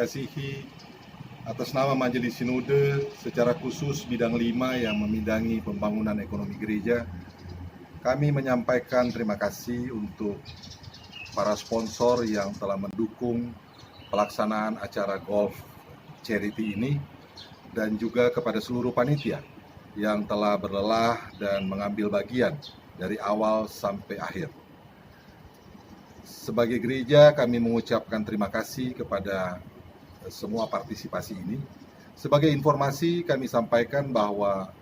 kasihi, atas nama Majelis Sinode, secara khusus bidang 5 yang membidangi pembangunan ekonomi gereja, kami menyampaikan terima kasih untuk para sponsor yang telah mendukung pelaksanaan acara golf charity ini, dan juga kepada seluruh panitia yang telah berlelah dan mengambil bagian dari awal sampai akhir. Sebagai gereja, kami mengucapkan terima kasih kepada semua partisipasi ini. Sebagai informasi, kami sampaikan bahwa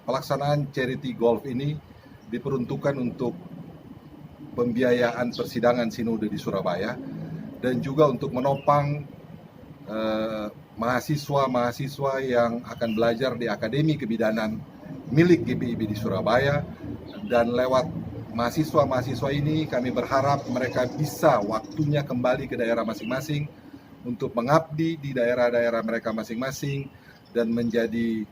pelaksanaan charity golf ini diperuntukkan untuk pembiayaan persidangan sinode di Surabaya dan juga untuk menopang mahasiswa-mahasiswa yang akan belajar di Akademi Kebidanan milik GPIB di Surabaya, dan lewat mahasiswa-mahasiswa ini kami berharap mereka bisa waktunya kembali ke daerah masing-masing untuk mengabdi di daerah-daerah mereka masing-masing dan menjadi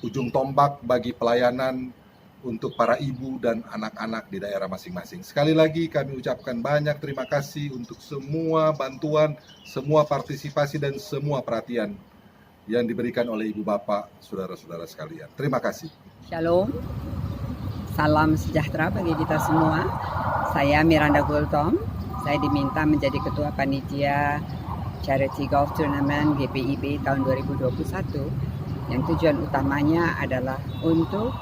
ujung tombak bagi pelayanan untuk para ibu dan anak-anak di daerah masing-masing. Sekali lagi kami ucapkan banyak terima kasih untuk semua bantuan, semua partisipasi dan semua perhatian yang diberikan oleh Ibu Bapak, saudara-saudara sekalian. Terima kasih. Shalom. Salam sejahtera bagi kita semua. Saya Miranda Gultom. Saya diminta menjadi Ketua Panitia Charity Golf Tournament GPIB tahun 2021. Yang tujuan utamanya adalah untuk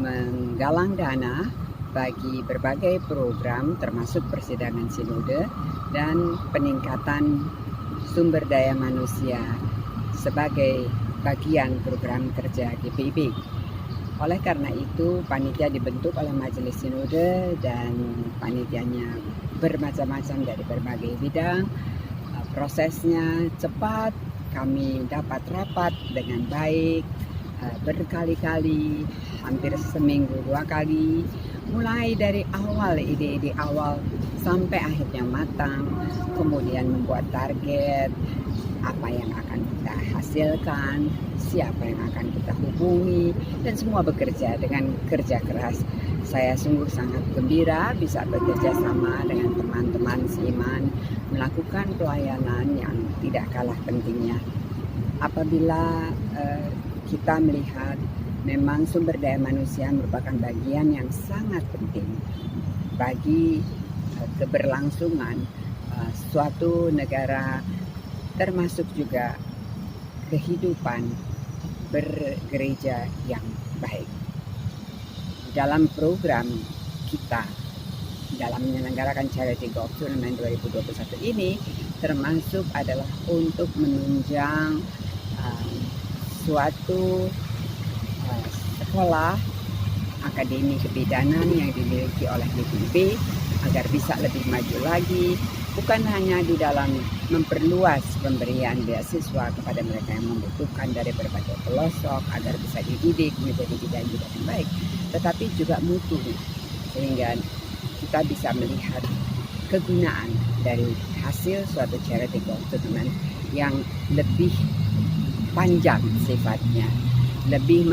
menggalang dana bagi berbagai program termasuk persidangan sinode dan peningkatan sumber daya manusia sebagai bagian program kerja GPIB. Oleh karena itu, panitia dibentuk oleh Majelis Sinode dan panitianya bermacam-macam dari berbagai bidang. Prosesnya cepat, kami dapat rapat dengan baik, berkali-kali, hampir seminggu 2 kali, mulai dari awal, ide-ide awal sampai akhirnya matang, kemudian membuat target, apa yang akan kita hasilkan, siapa yang akan kita hubungi, dan semua bekerja dengan kerja keras. Saya sungguh sangat gembira bisa bekerja sama dengan teman-teman seiman, melakukan pelayanan yang tidak kalah pentingnya. Apabila kita melihat memang sumber daya manusia merupakan bagian yang sangat penting bagi keberlangsungan suatu negara, termasuk juga kehidupan bergereja yang baik. Dalam program kita dalam menyelenggarakan Charity Golf Tournament 2021 ini termasuk adalah untuk menunjang suatu sekolah akademi kebidanan yang dimiliki oleh GPIB agar bisa lebih maju lagi, bukan hanya di dalam memperluas pemberian beasiswa kepada mereka yang membutuhkan dari berbagai pelosok agar bisa dididik menjadi bidan-bidan yang baik, tetapi juga mutu, sehingga kita bisa melihat kegunaan dari hasil suatu charity golf tournament yang lebih panjang sifatnya, lebih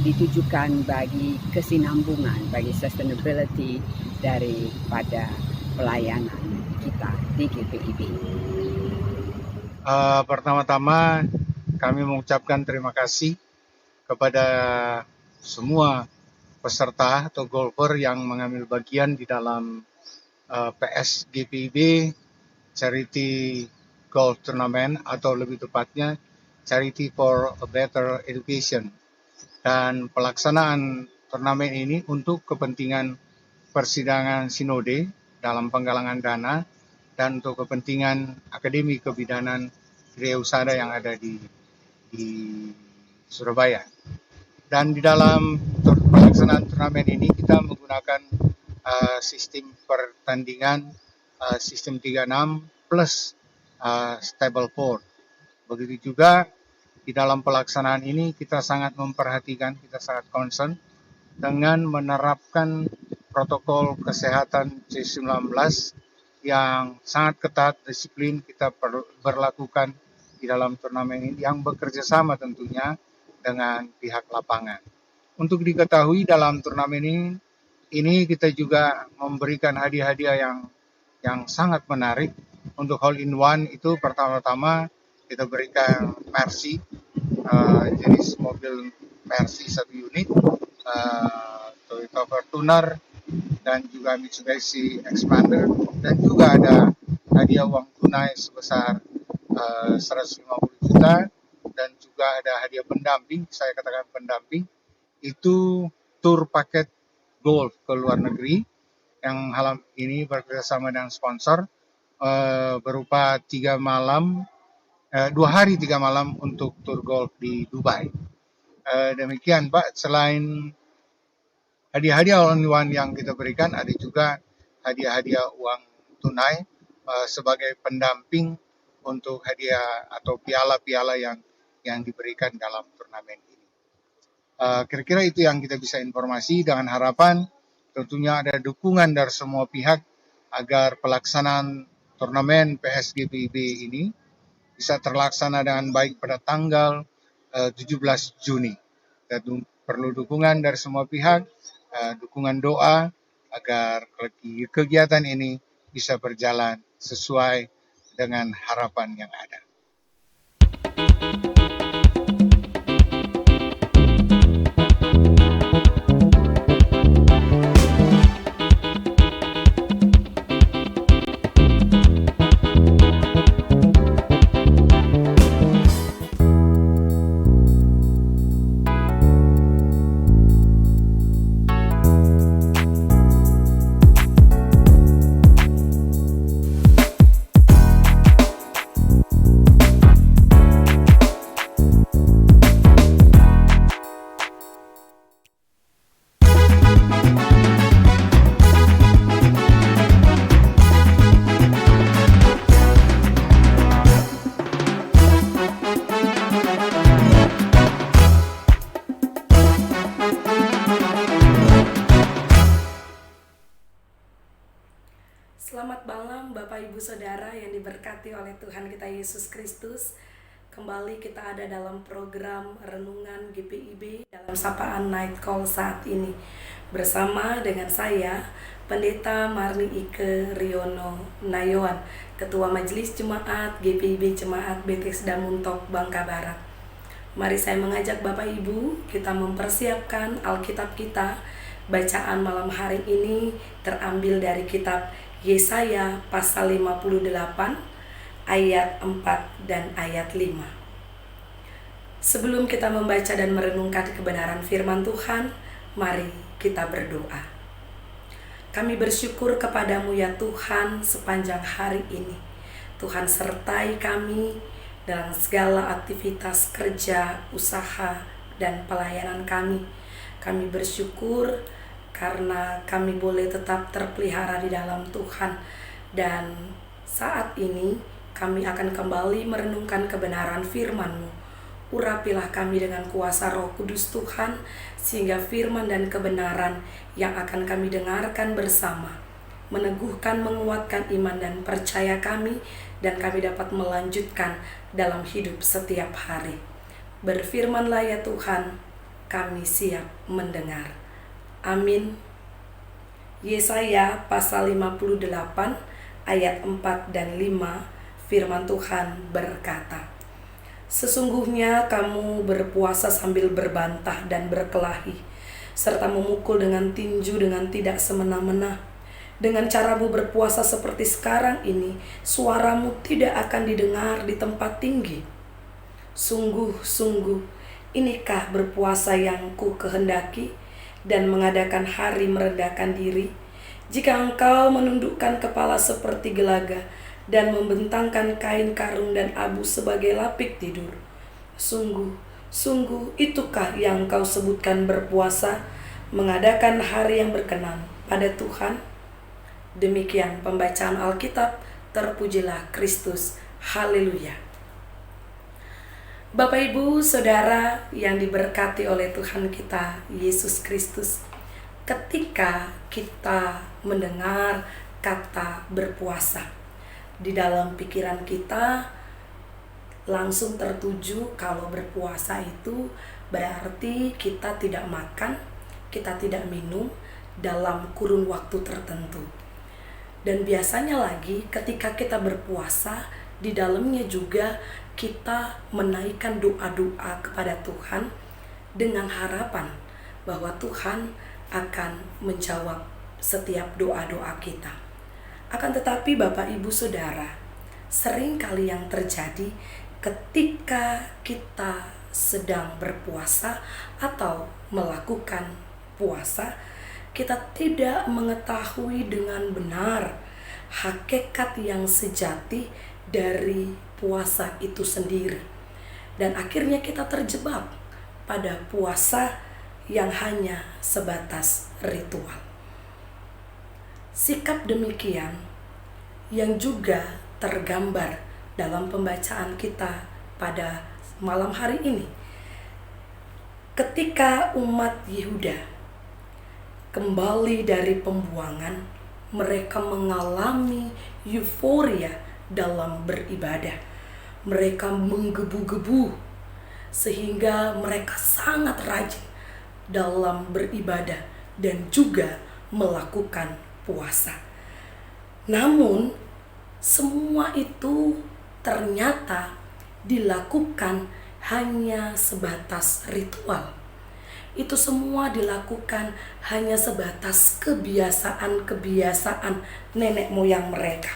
ditujukan bagi kesinambungan, bagi sustainability daripada pelayanan kita di GPIB. Pertama-tama kami mengucapkan terima kasih kepada semua peserta atau golfer yang mengambil bagian di dalam PS GPIB Charity Golf Tournament, atau lebih tepatnya Charity for a Better Education. Dan pelaksanaan turnamen ini untuk kepentingan persidangan sinode dalam penggalangan dana dan untuk kepentingan Akademi Kebidanan Gereja Husada yang ada di Surabaya. Dan di dalam pelaksanaan turnamen ini kita menggunakan sistem pertandingan sistem 36 plus stable board. Begitu juga di dalam pelaksanaan ini kita sangat memperhatikan, kita sangat concern dengan menerapkan protokol kesehatan C19 yang sangat ketat, disiplin kita berlakukan di dalam turnamen ini yang bekerja sama tentunya dengan pihak lapangan. Untuk diketahui dalam turnamen ini kita juga memberikan hadiah-hadiah yang sangat menarik Untuk hole in one itu pertama-tama kita berikan Mercy, jenis mobil Mercy 1 unit, Toyota Fortuner, dan juga Mitsubishi Expander, dan juga ada hadiah uang tunai sebesar 150 juta, dan juga ada hadiah pendamping. Saya katakan pendamping itu tur paket golf ke luar negeri yang malam ini bekerjasama dengan sponsor, berupa 2 hari 3 malam untuk tur golf di Dubai. Demikian Pak, selain hadiah-hadiah all-in-one yang kita berikan, ada juga hadiah-hadiah uang tunai sebagai pendamping untuk hadiah atau piala-piala yang diberikan dalam turnamen ini. Kira-kira itu yang kita bisa informasi, dengan harapan tentunya ada dukungan dari semua pihak agar pelaksanaan turnamen PSGPIB ini bisa terlaksana dengan baik pada tanggal 17 Juni. Dan perlu dukungan dari semua pihak, dukungan doa agar kegiatan ini bisa berjalan sesuai dengan harapan yang ada. Selamat malam Bapak Ibu Saudara yang diberkati oleh Tuhan kita Yesus Kristus. Kembali kita ada dalam program Renungan GPIB dalam Sapaan Night Call saat ini, bersama dengan saya Pendeta Marni Ike Riono Nayoan, Ketua Majelis Jemaat GPIB Jemaat BTS Damuntok Bangka Barat. Mari saya mengajak Bapak Ibu kita mempersiapkan Alkitab kita. Bacaan malam hari ini terambil dari kitab Yesaya pasal 58 ayat 4 dan ayat 5. Sebelum kita membaca dan merenungkan kebenaran firman Tuhan, mari kita berdoa. Kami bersyukur kepadamu ya Tuhan sepanjang hari ini. Tuhan sertai kami dalam segala aktivitas kerja, usaha, dan pelayanan kami. Kami bersyukur karena kami boleh tetap terpelihara di dalam Tuhan. Dan saat ini kami akan kembali merenungkan kebenaran firman-Mu. Urapilah kami dengan kuasa Roh Kudus Tuhan, sehingga firman dan kebenaran yang akan kami dengarkan bersama meneguhkan, menguatkan iman dan percaya kami, dan kami dapat melanjutkan dalam hidup setiap hari. Berfirmanlah ya Tuhan, kami siap mendengar. Amin. Yesaya pasal 58 ayat 4 dan 5, firman Tuhan berkata, "Sesungguhnya kamu berpuasa sambil berbantah dan berkelahi, serta memukul dengan tinju dengan tidak semena-mena. Dengan caramu berpuasa seperti sekarang ini, suaramu tidak akan didengar di tempat tinggi. Sungguh-sungguh, inikah berpuasa yang ku kehendaki, dan mengadakan hari merendahkan diri, jika engkau menundukkan kepala seperti gelaga dan membentangkan kain karung dan abu sebagai lapik tidur. Sungguh itukah yang kau sebutkan berpuasa, mengadakan hari yang berkenan pada Tuhan?" Demikian pembacaan Alkitab. Terpujilah Kristus. Haleluya. Bapak Ibu Saudara yang diberkati oleh Tuhan kita Yesus Kristus, ketika kita mendengar kata berpuasa, di dalam pikiran kita langsung tertuju kalau berpuasa itu berarti kita tidak makan, kita tidak minum dalam kurun waktu tertentu. Dan biasanya lagi ketika kita berpuasa, di dalamnya juga kita menaikkan doa-doa kepada Tuhan dengan harapan bahwa Tuhan akan menjawab setiap doa-doa kita. Akan tetapi Bapak Ibu Saudara, sering kali yang terjadi ketika kita sedang berpuasa atau melakukan puasa, kita tidak mengetahui dengan benar hakikat yang sejati dari puasa itu sendiri. Dan akhirnya kita terjebak pada puasa yang hanya sebatas ritual. Sikap demikian yang juga tergambar dalam pembacaan kita pada malam hari ini. Ketika umat Yehuda kembali dari pembuangan, mereka mengalami euforia dalam beribadah. Mereka menggebu-gebu sehingga mereka sangat rajin dalam beribadah dan juga melakukan puasa. Namun semua itu ternyata dilakukan hanya sebatas ritual. Itu semua dilakukan hanya sebatas kebiasaan-kebiasaan nenek moyang mereka.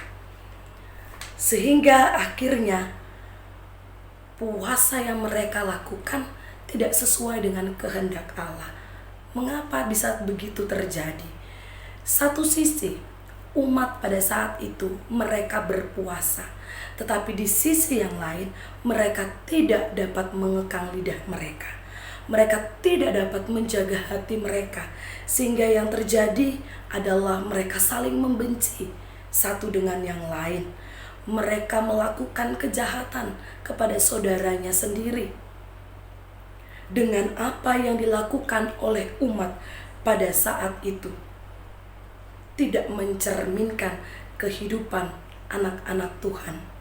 Sehingga akhirnya puasa yang mereka lakukan tidak sesuai dengan kehendak Allah. Mengapa bisa begitu terjadi? Satu sisi, umat pada saat itu mereka berpuasa, tetapi di sisi yang lain mereka tidak dapat mengekang lidah mereka. Mereka tidak dapat menjaga hati mereka, sehingga yang terjadi adalah mereka saling membenci satu dengan yang lain. Mereka melakukan kejahatan kepada saudaranya sendiri. Dengan apa yang dilakukan oleh umat pada saat itu tidak mencerminkan kehidupan anak-anak Tuhan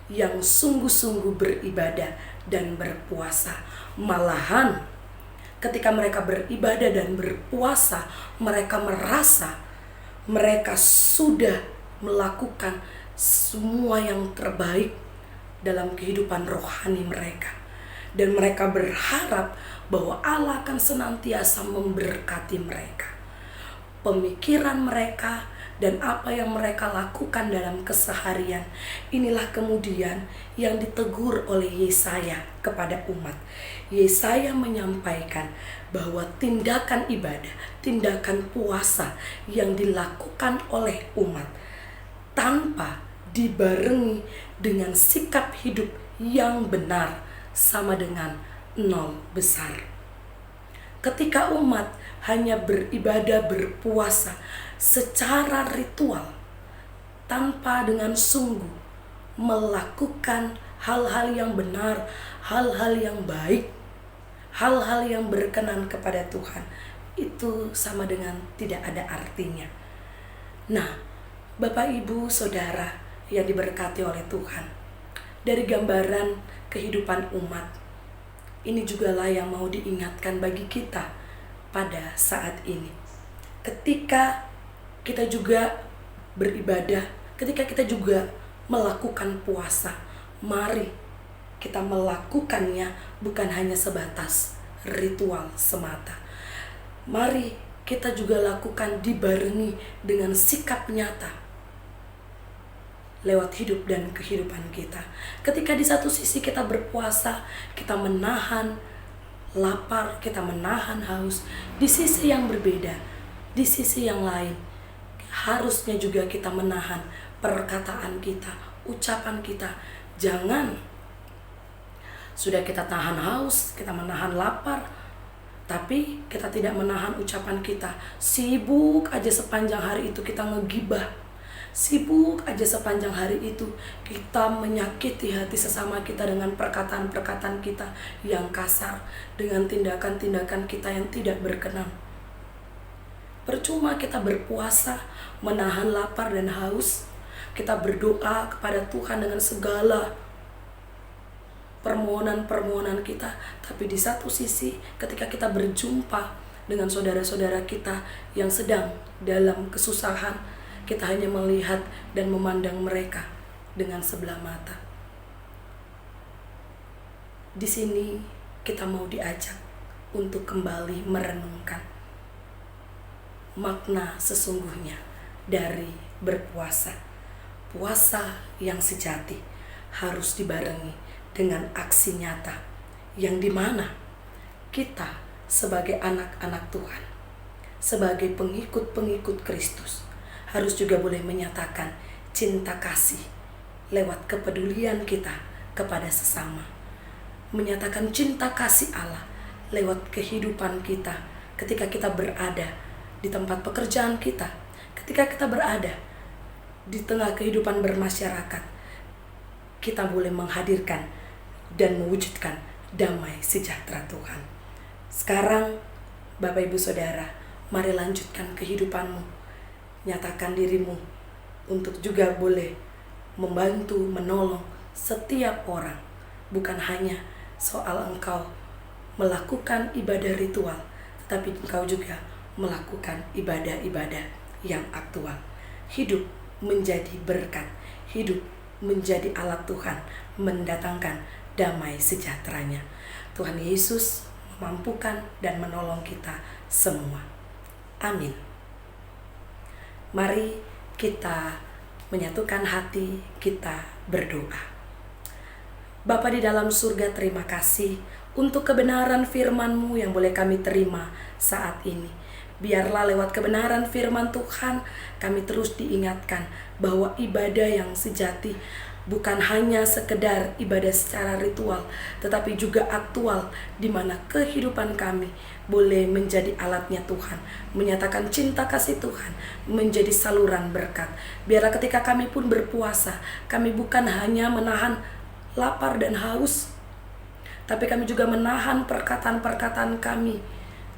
yang sungguh-sungguh beribadah dan berpuasa. Malahan ketika mereka beribadah dan berpuasa, mereka merasa mereka sudah melakukan semua yang terbaik dalam kehidupan rohani mereka. Dan mereka berharap bahwa Allah akan senantiasa memberkati mereka. Pemikiran mereka dan apa yang mereka lakukan dalam keseharian, inilah kemudian yang ditegur oleh Yesaya kepada umat. Yesaya menyampaikan bahwa tindakan ibadah, tindakan puasa yang dilakukan oleh umat tanpa dibarengi dengan sikap hidup yang benar sama dengan nol besar. Ketika umat hanya beribadah berpuasa secara ritual tanpa dengan sungguh melakukan hal-hal yang benar, hal-hal yang baik, hal-hal yang berkenan kepada Tuhan, itu sama dengan tidak ada artinya. Nah, Bapak Ibu Saudara yang diberkati oleh Tuhan, dari gambaran kehidupan umat, ini jugalah yang mau diingatkan bagi kita pada saat ini. Ketika kita juga beribadah, ketika kita juga melakukan puasa, mari kita melakukannya bukan hanya sebatas ritual semata. Mari kita juga lakukan dibarengi dengan sikap nyata lewat hidup dan kehidupan kita. Ketika di satu sisi kita berpuasa, kita menahan lapar, kita menahan haus. Di sisi yang berbeda, di sisi yang lain, harusnya juga kita menahan perkataan kita, ucapan kita. Jangan sudah kita tahan haus, kita menahan lapar, tapi kita tidak menahan ucapan kita. Sibuk aja sepanjang hari itu kita ngegibah. Sibuk aja sepanjang hari itu kita menyakiti hati sesama kita dengan perkataan-perkataan kita yang kasar, dengan tindakan-tindakan kita yang tidak berkenan. Percuma kita berpuasa, menahan lapar dan haus. Kita berdoa kepada Tuhan dengan segala permohonan-permohonan kita, tapi di satu sisi ketika kita berjumpa dengan saudara-saudara kita yang sedang dalam kesusahan, kita hanya melihat dan memandang mereka dengan sebelah mata. Di sini kita mau diajak untuk kembali merenungkan makna sesungguhnya dari berpuasa. Puasa yang sejati harus dibarengi dengan aksi nyata yang dimana kita sebagai anak-anak Tuhan, sebagai pengikut-pengikut Kristus, harus juga boleh menyatakan cinta kasih lewat kepedulian kita kepada sesama. Menyatakan cinta kasih Allah lewat kehidupan kita ketika kita berada di tempat pekerjaan kita, ketika kita berada di tengah kehidupan bermasyarakat, kita boleh menghadirkan dan mewujudkan damai sejahtera Tuhan. Sekarang, Bapak Ibu Saudara, mari lanjutkan kehidupanmu. Nyatakan dirimu untuk juga boleh membantu, menolong setiap orang. Bukan hanya soal engkau melakukan ibadah ritual, tetapi engkau juga melakukan ibadah-ibadah yang aktual. Hidup menjadi berkat, hidup menjadi alat Tuhan, mendatangkan damai sejahteranya. Tuhan Yesus memampukan dan menolong kita semua. Amin. Mari kita menyatukan hati, kita berdoa. Bapa di dalam surga, terima kasih untuk kebenaran firman-Mu yang boleh kami terima saat ini. Biarlah lewat kebenaran firman Tuhan kami terus diingatkan bahwa ibadah yang sejati bukan hanya sekedar ibadah secara ritual, tetapi juga aktual, di mana kehidupan kami boleh menjadi alatnya Tuhan, menyatakan cinta kasih Tuhan, menjadi saluran berkat. Biarlah ketika kami pun berpuasa, kami bukan hanya menahan lapar dan haus, tapi kami juga menahan perkataan-perkataan kami.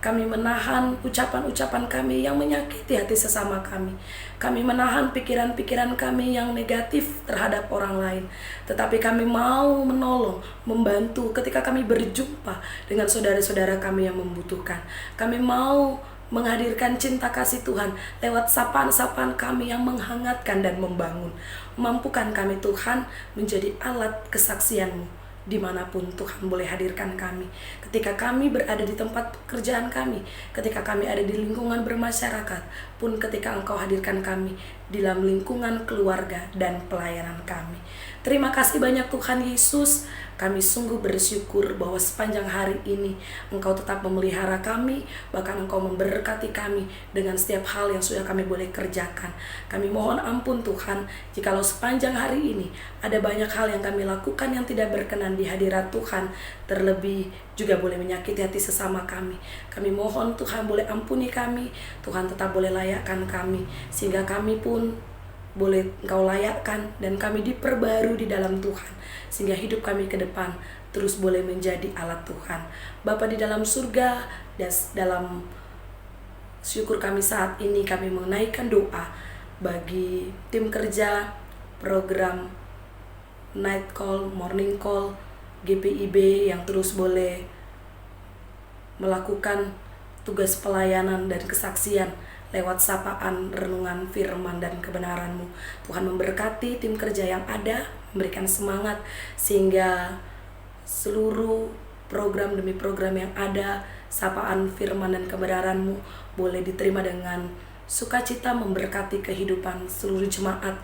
Kami menahan ucapan-ucapan kami yang menyakiti hati sesama kami. Kami menahan pikiran-pikiran kami yang negatif terhadap orang lain. Tetapi kami mau menolong, membantu ketika kami berjumpa dengan saudara-saudara kami yang membutuhkan. Kami mau menghadirkan cinta kasih Tuhan lewat sapaan-sapaan kami yang menghangatkan dan membangun. Mampukan kami Tuhan menjadi alat kesaksian-Mu dimanapun Tuhan boleh hadirkan kami. Ketika kami berada di tempat pekerjaan kami, ketika kami ada di lingkungan bermasyarakat, pun ketika Engkau hadirkan kami di dalam lingkungan keluarga dan pelayanan kami. Terima kasih banyak Tuhan Yesus. Kami sungguh bersyukur bahwa sepanjang hari ini Engkau tetap memelihara kami, bahkan Engkau memberkati kami dengan setiap hal yang sudah kami boleh kerjakan. Kami mohon ampun Tuhan, jikalau sepanjang hari ini ada banyak hal yang kami lakukan yang tidak berkenan di hadirat Tuhan, terlebih juga boleh menyakiti hati sesama kami. Kami mohon Tuhan boleh ampuni kami, Tuhan tetap boleh layakkan kami, sehingga kami pun boleh Engkau layakkan dan kami diperbarui di dalam Tuhan, sehingga hidup kami ke depan terus boleh menjadi alat Tuhan. Bapa di dalam surga, dalam syukur kami saat ini kami menaikkan doa bagi tim kerja program Night Call, Morning Call, GPIB yang terus boleh melakukan tugas pelayanan dan kesaksian lewat sapaan, renungan firman dan kebenaran-Mu. Tuhan memberkati tim kerja yang ada, memberikan semangat sehingga seluruh program demi program yang ada, sapaan firman dan kebenaran-Mu boleh diterima dengan sukacita, memberkati kehidupan seluruh jemaat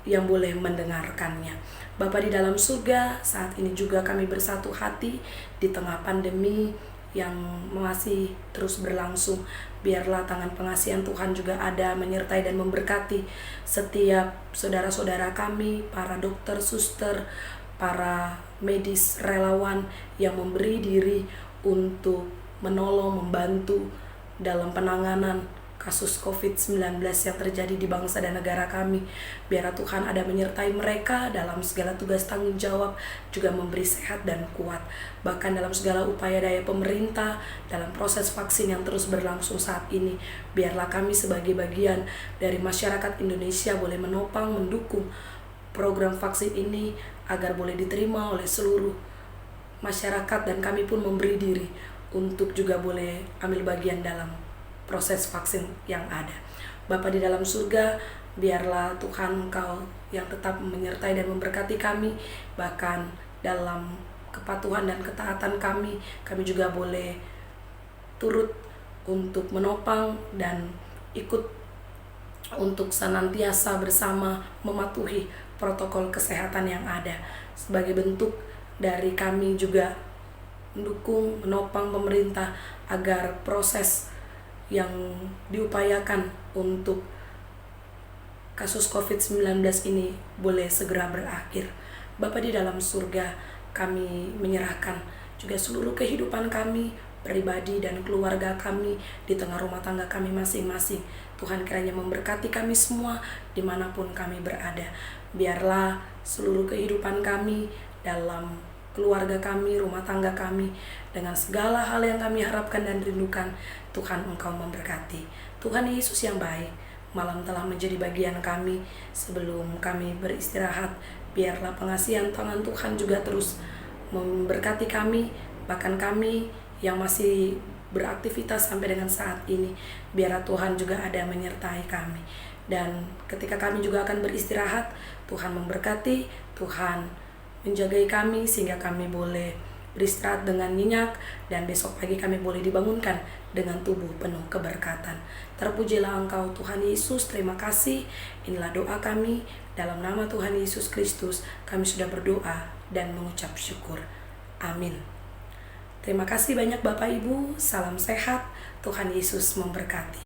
yang boleh mendengarkannya. Bapa di dalam surga, saat ini juga kami bersatu hati di tengah pandemi yang masih terus berlangsung. Biarlah tangan pengasihan Tuhan juga ada menyertai dan memberkati setiap saudara-saudara kami, para dokter, suster, para medis, relawan yang memberi diri untuk menolong, membantu dalam penanganan kasus COVID-19 yang terjadi di bangsa dan negara kami. Biarlah Tuhan ada menyertai mereka dalam segala tugas tanggung jawab, juga memberi sehat dan kuat. Bahkan dalam segala upaya daya pemerintah, dalam proses vaksin yang terus berlangsung saat ini, biarlah kami sebagai bagian dari masyarakat Indonesia boleh menopang, mendukung program vaksin ini agar boleh diterima oleh seluruh masyarakat, dan kami pun memberi diri untuk juga boleh ambil bagian dalam proses vaksin yang ada. Bapa di dalam surga, Biarlah Tuhan Engkau yang tetap menyertai dan memberkati kami, bahkan dalam kepatuhan dan ketaatan kami juga boleh turut untuk menopang dan ikut untuk senantiasa bersama mematuhi protokol kesehatan yang ada. Sebagai bentuk dari kami juga mendukung, menopang pemerintah agar proses yang diupayakan untuk kasus COVID-19 ini boleh segera berakhir. Bapa di dalam surga, kami menyerahkan juga seluruh kehidupan kami, pribadi dan keluarga kami di tengah rumah tangga kami masing-masing. Tuhan kiranya memberkati kami semua dimanapun kami berada. Biarlah seluruh kehidupan kami dalam keluarga kami, rumah tangga kami, dengan segala hal yang kami harapkan dan rindukan, Tuhan Engkau memberkati. Tuhan Yesus yang baik, malam telah menjadi bagian kami. Sebelum kami beristirahat, biarlah pengasihan tangan Tuhan juga terus memberkati kami, bahkan kami yang masih beraktivitas sampai dengan saat ini, biarlah Tuhan juga ada menyertai kami. Dan ketika kami juga akan beristirahat, Tuhan memberkati, Tuhan menjagai kami sehingga kami boleh beristirahat dengan nyenyak, dan besok pagi kami boleh dibangunkan dengan tubuh penuh keberkatan. Terpujilah Engkau Tuhan Yesus. Terima kasih. Inilah doa kami dalam nama Tuhan Yesus Kristus. Kami sudah berdoa dan mengucap syukur. Amin. Terima kasih banyak Bapak Ibu. Salam sehat. Tuhan Yesus memberkati.